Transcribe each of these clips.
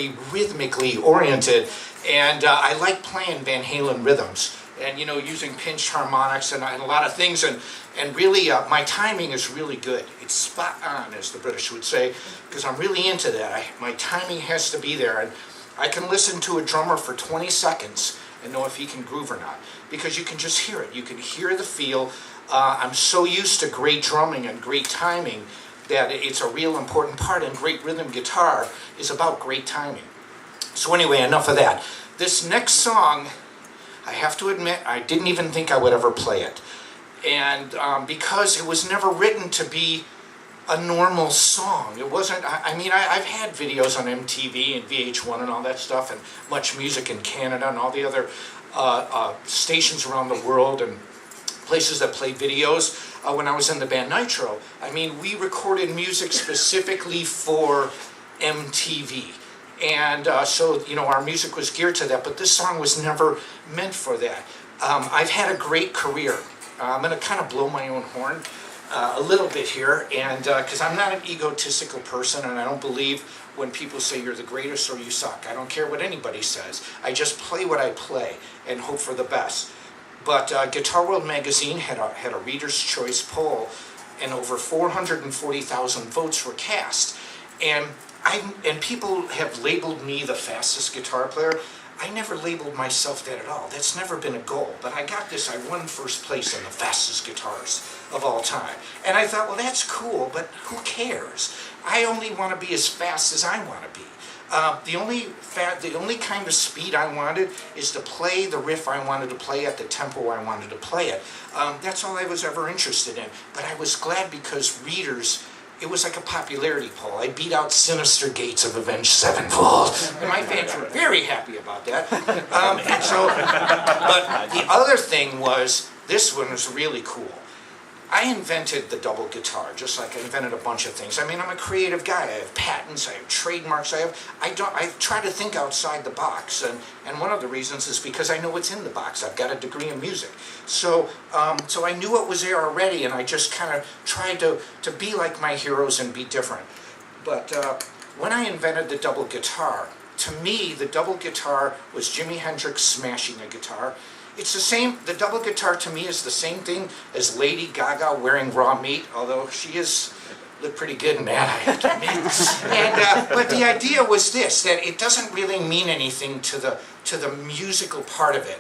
very rhythmically oriented, and I like playing Van Halen rhythms, and you know, using pinched harmonics and a lot of things, and really my timing is really good. It's spot on, as the British would say, because I'm really into that. My timing has to be there, and I can listen to a drummer for 20 seconds and know if he can groove or not, because you can just hear it. You can hear the feel. I'm so used to great drumming and great timing that it's a real important part, and great rhythm guitar is about great timing. So anyway, enough of that. This next song, I have to admit, I didn't even think I would ever play it. And because it was never written to be a normal song. It wasn't, I mean, I've had videos on MTV and VH1 and all that stuff, and Much Music in Canada and all the other stations around the world and places that play videos. When I was in the band Nitro, I mean, we recorded music specifically for MTV. And so, you know, our music was geared to that, but this song was never meant for that. I've had a great career. I'm going to kind of blow my own horn a little bit here, and because I'm not an egotistical person, and I don't believe when people say you're the greatest or you suck. I don't care what anybody says. I just play what I play and hope for the best. But Guitar World magazine had a Reader's Choice poll, and over 440,000 votes were cast. And people have labeled me the fastest guitar player. I never labeled myself that at all. That's never been a goal. But I got this. I won first place in the fastest guitars of all time. And I thought, well, that's cool, but who cares? I only want to be as fast as I want to be. The only kind of speed I wanted is to play the riff I wanted to play at the tempo I wanted to play it. That's all I was ever interested in. But I was glad because readers, it was like a popularity poll. I beat out Sinister Gates of Avenged Sevenfold, and my fans were very happy about that. But the other thing was, this one was really cool. I invented the double guitar, just like I invented a bunch of things. I mean, I'm a creative guy. I have patents, I have trademarks, I try to think outside the box, and one of the reasons is because I know what's in the box. I've got a degree in music. So I knew what was there already, and I just kind of tried to be like my heroes and be different. But when I invented the double guitar, to me, the double guitar was Jimi Hendrix smashing a guitar. It's the same, the double guitar to me is the same thing as Lady Gaga wearing raw meat, although she looked pretty good in that, I have to admit. But the idea was this, that it doesn't really mean anything to the musical part of it.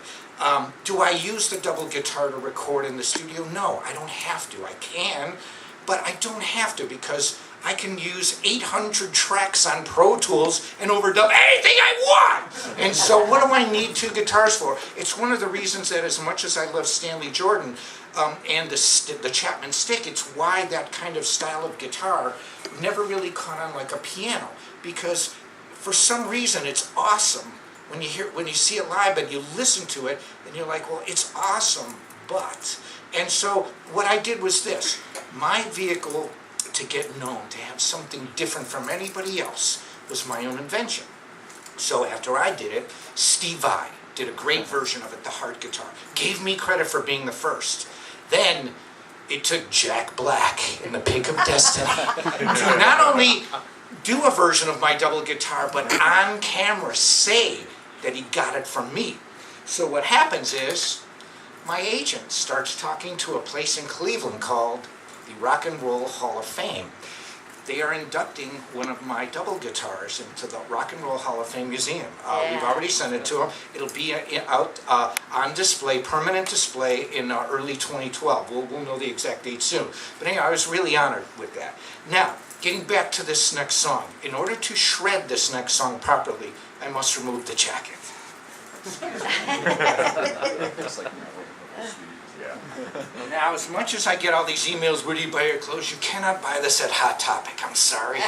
Do I use the double guitar to record in the studio? No, I don't have to. I can, but I don't have to because I can use 800 tracks on Pro Tools and overdub anything I want! And so what do I need two guitars for? It's one of the reasons that as much as I love Stanley Jordan and the Chapman stick, it's why that kind of style of guitar never really caught on like a piano. Because for some reason it's awesome when you see it live and you listen to it and you're like, well, it's awesome, but... And so what I did was this. My vehicle to get known, to have something different from anybody else, was my own invention. So after I did it, Steve Vai did a great version of it, the hard guitar. Gave me credit for being the first. Then it took Jack Black in The Pick of Destiny to not only do a version of my double guitar, but on camera say that he got it from me. So what happens is, my agent starts talking to a place in Cleveland called the Rock and Roll Hall of Fame. They are inducting one of my double guitars into the Rock and Roll Hall of Fame Museum. We've already sent it to them. It'll be out on display, permanent display in early 2012. We'll know the exact date soon. But anyway, I was really honored with that. Now, getting back to this next song. In order to shred this next song properly, I must remove the jacket. Now, as much as I get all these emails, where do you buy your clothes? You cannot buy this at Hot Topic. I'm sorry.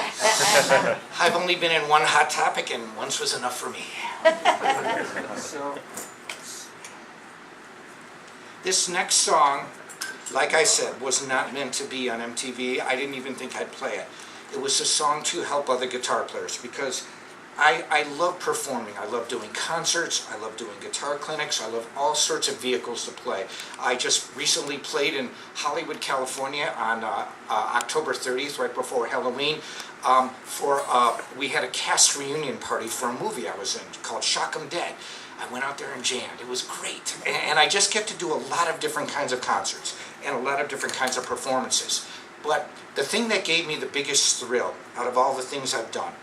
I've only been in one Hot Topic, and once was enough for me. So, this next song, like I said, was not meant to be on MTV. I didn't even think I'd play it. It was a song to help other guitar players because I love performing. I love doing concerts. I love doing guitar clinics. I love all sorts of vehicles to play. I just recently played in Hollywood, California on October 30th, right before Halloween. we had a cast reunion party for a movie I was in called Shock 'Em Dead. I went out there and jammed. It was great. And I just get to do a lot of different kinds of concerts and a lot of different kinds of performances. But the thing that gave me the biggest thrill out of all the things I've done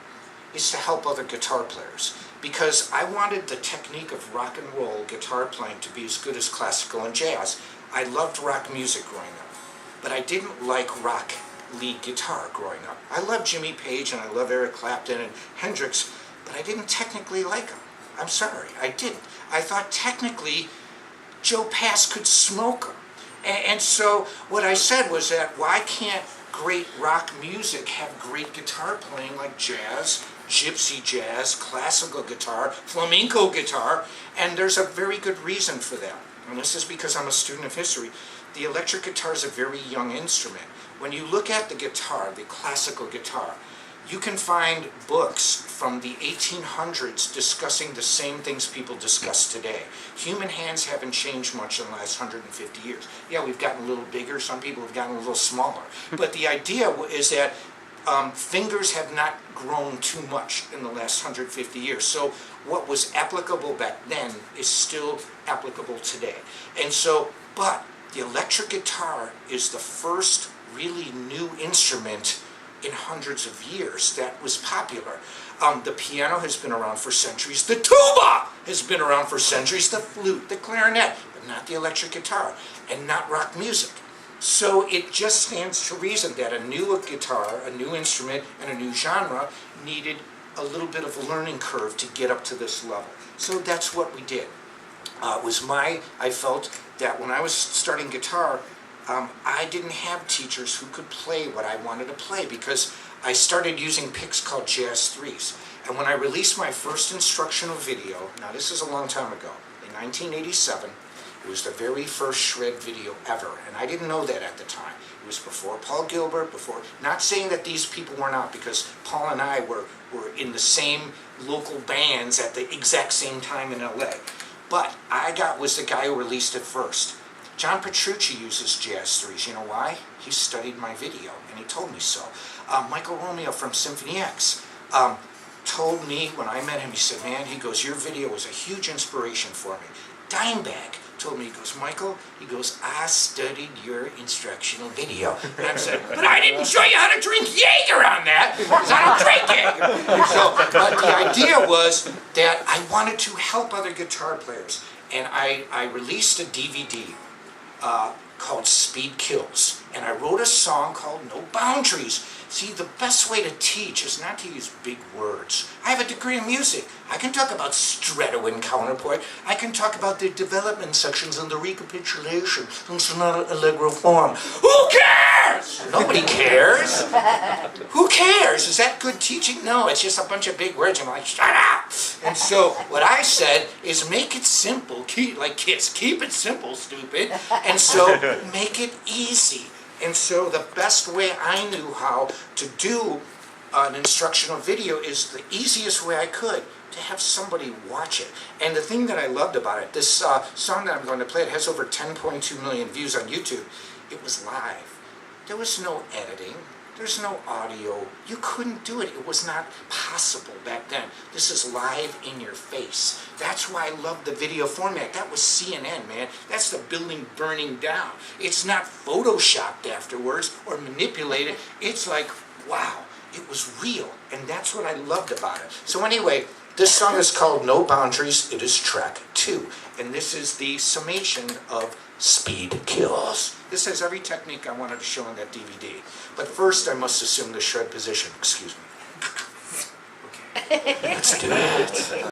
is to help other guitar players. Because I wanted the technique of rock and roll guitar playing to be as good as classical and jazz. I loved rock music growing up, but I didn't like rock lead guitar growing up. I loved Jimmy Page and I love Eric Clapton and Hendrix, but I didn't technically like them. I'm sorry, I didn't. I thought technically Joe Pass could smoke them. And so what I said was that why can't great rock music have great guitar playing like jazz, gypsy jazz, classical guitar, flamenco guitar, and there's a very good reason for that. And this is because I'm a student of history. The electric guitar is a very young instrument. When you look at the guitar, the classical guitar, you can find books from the 1800s discussing the same things people discuss today. Human hands haven't changed much in the last 150 years. Yeah, we've gotten a little bigger, some people have gotten a little smaller. But the idea is that fingers have not grown too much in the last 150 years. So what was applicable back then is still applicable today. And so, but the electric guitar is the first really new instrument in hundreds of years that was popular. The piano has been around for centuries. The tuba has been around for centuries. The flute, the clarinet, but not the electric guitar, and not rock music. So it just stands to reason that a new guitar, a new instrument, and a new genre needed a little bit of a learning curve to get up to this level. So that's what we did. I felt that when I was starting guitar, I didn't have teachers who could play what I wanted to play because I started using picks called Jazz 3s. And when I released my first instructional video, now this is a long time ago, in 1987, it was the very first shred video ever, and I didn't know that at the time. It was before Paul Gilbert, not saying that these people were not, because Paul and I were in the same local bands at the exact same time in LA. But was the guy who released it first. John Petrucci uses Jazz 3s. You know why? He studied my video, and he told me so. Michael Romeo from Symphony X told me when I met him, he said, man, he goes, your video was a huge inspiration for me. Dimebag told me, he goes, Michael, he goes, I studied your instructional video. And I said, but I didn't show you how to drink Jaeger on that, because I don't drink Jaeger. So, but the idea was that I wanted to help other guitar players, and I released a DVD called Speed Kills, and I wrote a song called No Boundaries. See, the best way to teach is not to use big words. I have a degree in music. I can talk about stretto and counterpoint. I can talk about the development sections and the recapitulation and sonata allegro form. Who cares? Nobody cares. Who cares? Is that good teaching? No, it's just a bunch of big words. I'm like, shut up! And so what I said is make it simple. Like kids, keep it simple, stupid. And so make it easy. And so the best way I knew how to do an instructional video is the easiest way I could, to have somebody watch it. And the thing that I loved about it, this song that I'm going to play, it has over 10.2 million views on YouTube. It was live. There was no editing. There's no audio. You couldn't do it. It was not possible back then. This is live in your face. That's why I love the video format. That was CNN, man. That's the building burning down. It's not photoshopped afterwards or manipulated. It's like, wow, it was real. And that's what I loved about it. So anyway, this song is called No Boundaries. It is track 2. And this is the summation of Speed Kills. This has every technique I wanted to show in that DVD. But first I must assume the shred position. Excuse me. Okay. Let's do it.